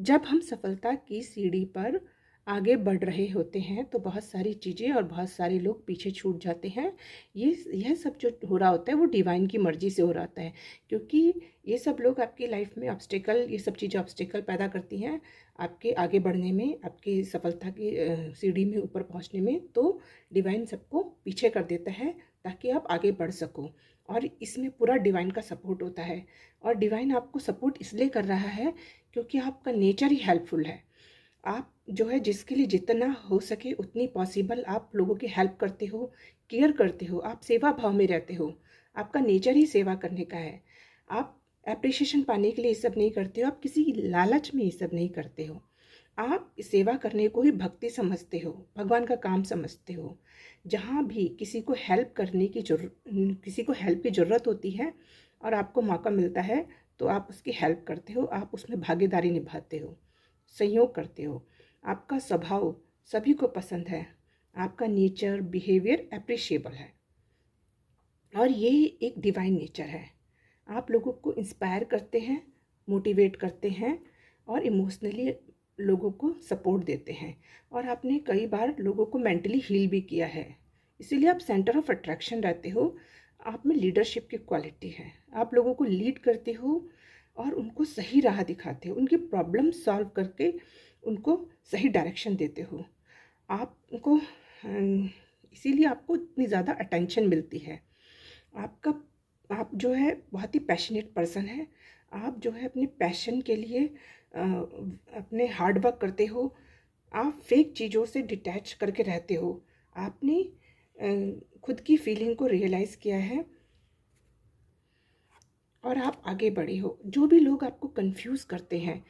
जब हम सफलता की सीढ़ी पर आगे बढ़ रहे होते हैं तो बहुत सारी चीज़ें और बहुत सारे लोग पीछे छूट जाते हैं। यह सब जो हो रहा होता है वो डिवाइन की मर्ज़ी से हो रहा होता है, क्योंकि ये सब लोग आपकी लाइफ में ऑब्स्टिकल, ये सब चीज़ें ऑब्स्टिकल पैदा करती हैं आपके आगे बढ़ने में, आपकी सफलता की सीढ़ी में ऊपर पहुंचने में। तो डिवाइन सबको पीछे कर देता है ताकि आप आगे बढ़ सको, और इसमें पूरा डिवाइन का सपोर्ट होता है। और डिवाइन आपको सपोर्ट इसलिए कर रहा है क्योंकि आपका नेचर ही हेल्पफुल है। आप जो है जिसके लिए जितना हो सके उतनी पॉसिबल आप लोगों की हेल्प करते हो, केयर करते हो, आप सेवा भाव में रहते हो। आपका नेचर ही सेवा करने का है। आप एप्रिशिएशन पाने के लिए ये सब नहीं करते हो, आप किसी की लालच में ये सब नहीं करते हो। आप सेवा करने को ही भक्ति समझते हो, भगवान का काम समझते हो। जहाँ भी किसी को हेल्प करने की किसी को हेल्प की ज़रूरत होती है और आपको मौका मिलता है तो आप उसकी हेल्प करते हो, आप उसमें भागीदारी निभाते हो, सहयोग करते हो। आपका स्वभाव सभी को पसंद है, आपका नेचर बिहेवियर अप्रिशिएबल है, और ये एक डिवाइन नेचर है। आप लोगों को इंस्पायर करते हैं, मोटिवेट करते हैं और इमोशनली लोगों को सपोर्ट देते हैं, और आपने कई बार लोगों को मेंटली हील भी किया है। इसीलिए आप सेंटर ऑफ अट्रैक्शन रहते हो। आप में लीडरशिप की क्वालिटी है, आप लोगों को लीड करते हो और उनको सही राह दिखाते हो, उनकी प्रॉब्लम सॉल्व करके उनको सही डायरेक्शन देते हो। आपको इसीलिए आपको इतनी ज़्यादा अटेंशन मिलती है। आपका आप जो है बहुत ही पैशनेट पर्सन है। आप जो है अपने पैशन के लिए अपने हार्ड वर्क करते हो। आप फेक चीज़ों से डिटैच करके रहते हो। आपने खुद की फीलिंग को रियलाइज़ किया है और आप आगे बढ़े हो। जो भी लोग आपको कंफ्यूज करते हैं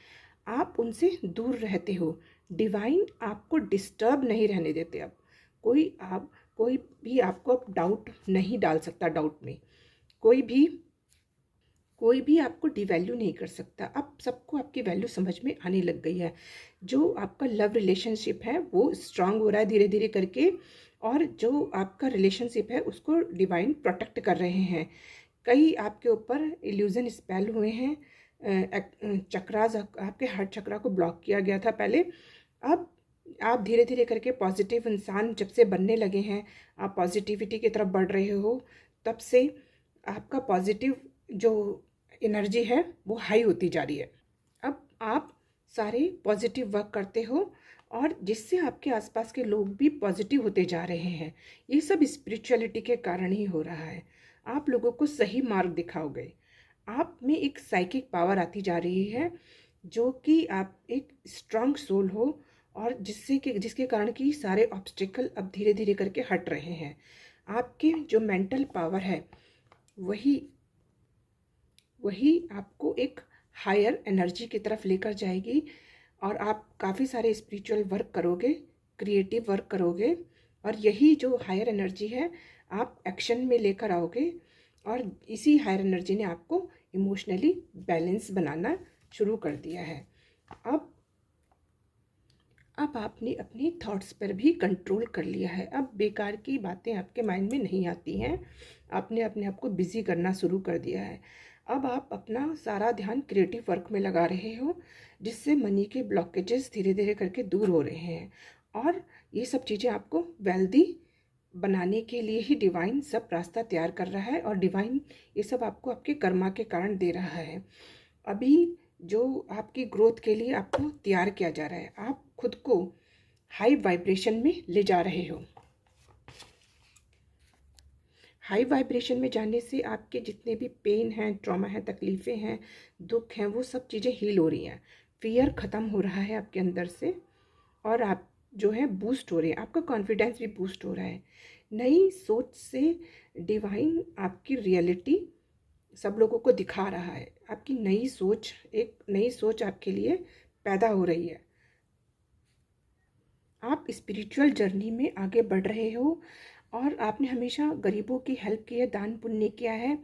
आप उनसे दूर रहते हो। डिवाइन आपको डिस्टर्ब नहीं रहने देते। अब कोई भी आपको अब डाउट नहीं डाल सकता। डाउट में कोई भी आपको डिवैल्यू नहीं कर सकता। अब सबको आपकी वैल्यू समझ में आने लग गई है। जो आपका लव रिलेशनशिप है वो स्ट्रांग हो रहा है धीरे धीरे करके, और जो आपका रिलेशनशिप है उसको डिवाइन प्रोटेक्ट कर रहे हैं। कई आपके ऊपर इल्यूजन स्पेल हुए हैं, चक्रास, आपके हार्ट चक्रा को ब्लॉक किया गया था पहले। अब आप धीरे धीरे करके पॉजिटिव इंसान जब से बनने लगे हैं, आप पॉजिटिविटी की तरफ बढ़ रहे हो, तब से आपका पॉजिटिव जो एनर्जी है वो हाई होती जा रही है। अब आप सारे पॉजिटिव वर्क करते हो और जिससे आपके आसपास के लोग भी पॉजिटिव होते जा रहे हैं। ये सब स्पिरिचुअलिटी के कारण ही हो रहा है। आप लोगों को सही मार्ग दिखाओगे। आप में एक साइकिक पावर आती जा रही है, जो कि आप एक स्ट्रांग सोल हो, और जिसके कारण कि सारे ऑब्स्टिकल अब धीरे धीरे करके हट रहे हैं। आपके जो मेंटल पावर है वही वही आपको एक हायर एनर्जी की तरफ लेकर जाएगी, और आप काफ़ी सारे स्पिरिचुअल वर्क करोगे, क्रिएटिव वर्क करोगे, और यही जो हायर एनर्जी है आप एक्शन में लेकर आओगे, और इसी हायर एनर्जी ने आपको इमोशनली बैलेंस बनाना शुरू कर दिया है। अब आपने अपने थॉट्स पर भी कंट्रोल कर लिया है। अब बेकार की बातें आपके माइंड में नहीं आती हैं। आपने अपने आप को बिजी करना शुरू कर दिया है। अब आप अपना सारा ध्यान क्रिएटिव वर्क में लगा रहे हो, जिससे मनी के ब्लॉकेजेस धीरे धीरे करके दूर हो रहे हैं, और ये सब चीज़ें आपको वेल्दी बनाने के लिए ही डिवाइन सब रास्ता तैयार कर रहा है, और डिवाइन ये सब आपको आपके कर्मा के कारण दे रहा है। अभी जो आपकी ग्रोथ के लिए आपको तैयार किया जा रहा है, आप खुद को हाई वाइब्रेशन में ले जा रहे हो। हाई वाइब्रेशन में जाने से आपके जितने भी पेन हैं, ट्रॉमा है, तकलीफ़ें हैं, दुख हैं, वो सब चीज़ें हील हो रही हैं। फियर ख़त्म हो रहा है आपके अंदर से, और आप जो है बूस्ट हो रहे हैं। आपका कॉन्फिडेंस भी बूस्ट हो रहा है। नई सोच से डिवाइन आपकी रियलिटी सब लोगों को दिखा रहा है। आपकी एक नई सोच आपके लिए पैदा हो रही है। आप स्पिरिचुअल जर्नी में आगे बढ़ रहे हो, और आपने हमेशा गरीबों की हेल्प की है, दान पुण्य किया है।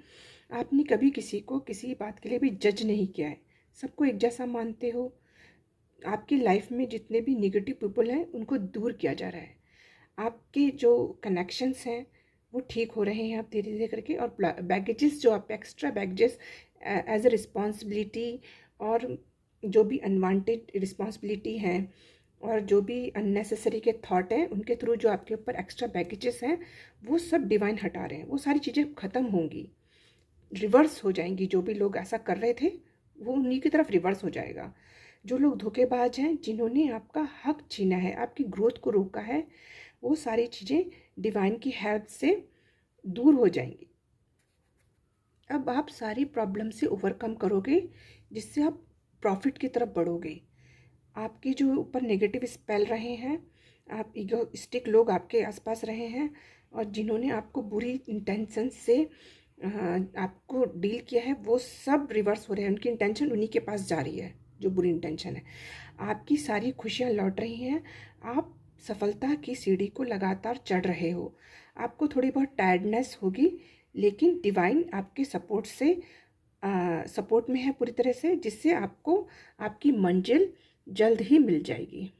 आपने कभी किसी को किसी बात के लिए भी जज नहीं किया है, सबको एक जैसा मानते हो। आपकी लाइफ में जितने भी निगेटिव पीपल हैं उनको दूर किया जा रहा है। आपके जो कनेक्शंस हैं वो ठीक हो रहे हैं आप धीरे धीरे करके, और बैगेजेस जो आप extra baggages as a responsibility और जो भी अनवांटेड रिस्पॉन्सिबिलिटी हैं और जो भी अननेसेसरी के थॉट हैं, उनके थ्रू जो आपके ऊपर एक्स्ट्रा बैगेजेस हैं, वो सब डिवाइन हटा रहे हैं। वो सारी चीज़ें ख़त्म होंगी, रिवर्स हो जाएंगी। जो भी लोग ऐसा कर रहे थे वो उन्हीं की तरफ रिवर्स हो जाएगा। जो लोग धोखेबाज हैं, जिन्होंने आपका हक छीना है, आपकी ग्रोथ को रोका है, वो सारी चीज़ें डिवाइन की हेल्प से दूर हो जाएंगी। अब आप सारी प्रॉब्लम से ओवरकम करोगे, जिससे आप प्रॉफिट की तरफ बढ़ोगे। आपके जो ऊपर नेगेटिव स्पेल रहे हैं, आप ईगोइस्टिक लोग आपके आसपास रहे हैं और जिन्होंने आपको बुरी इंटेंशन से आपको डील किया है, वो सब रिवर्स हो रहे हैं। उनकी इंटेंशन उन्हीं के पास जा रही है जो बुरी इंटेंशन है। आपकी सारी खुशियाँ लौट रही हैं। आप सफलता की सीढ़ी को लगातार चढ़ रहे हो। आपको थोड़ी बहुत टायर्डनेस होगी, लेकिन डिवाइन आपके सपोर्ट में है पूरी तरह से, जिससे आपको आपकी मंजिल जल्द ही मिल जाएगी।